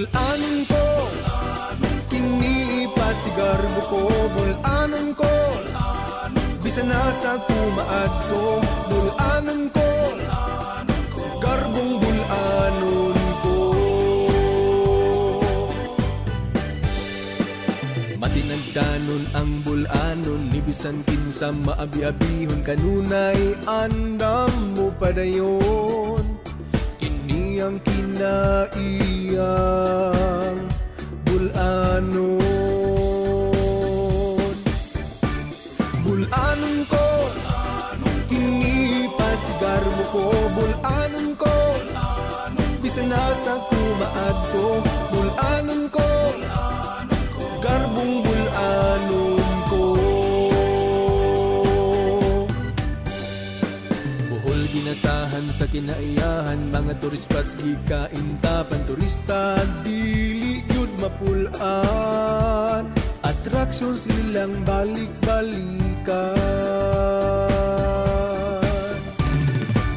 Bulanon ko, kini ipasigar ko. Bulanon ko, bisan nasa kumaadto. Bulanon ko, garbong bulanon ko. Matinagdanon ang bulanon, ni bisan kinsa maabi-abihon. Kanunay andam mo padayon, kini ang kinaiyang bulanon. Bulanon ko, kini pasigar mo ko. Bulanon ko, bisan nasa kumaadto. Bulanon ko, garbong bulanon ko. Bohol ginasahan sa kinaiyahan, mga tourist spots gikain tapan. Turista dili yun mapulaan, attraction silang balik-balikan.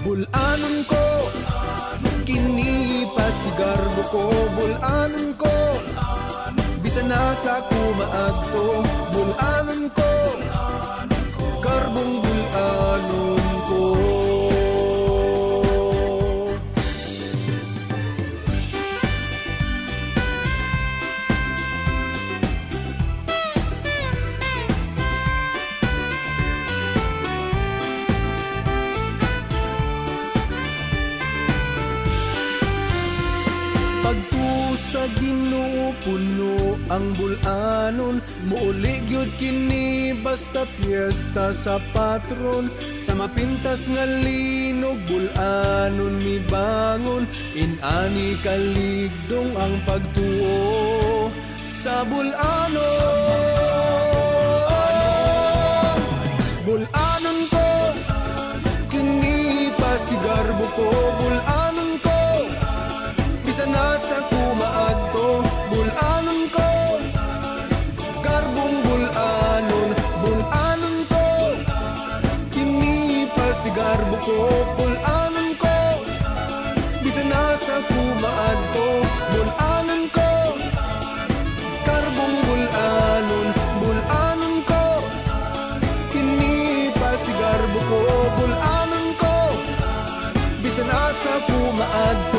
Bulanon ko, kini pasigar mo ko. Bulanon ko, bisan nasa kumaadto. Bulanon ko, garbong bulanon ko. Pagtu sa Ginoo puno ang bulanon, muuli gyud kini basta piyesta sa patron. Sa mapintas nga linog, bulanon mi bangon. Inani kaligdong ang pagtuo sa bulanon. Bulanon ko, kini pasigar ko. Bulanon ko, bisan nasa kumaadto. Bulanon ko, garbong bulanon. Bulanon ko, kini pasigar ko. Bulanon ko, bisan nasa kumaadto. Bulanon ko, garbong bulanon. Bulanon ko, kini pasigar ko. Bulanon ko, bisan nasa kumaadto.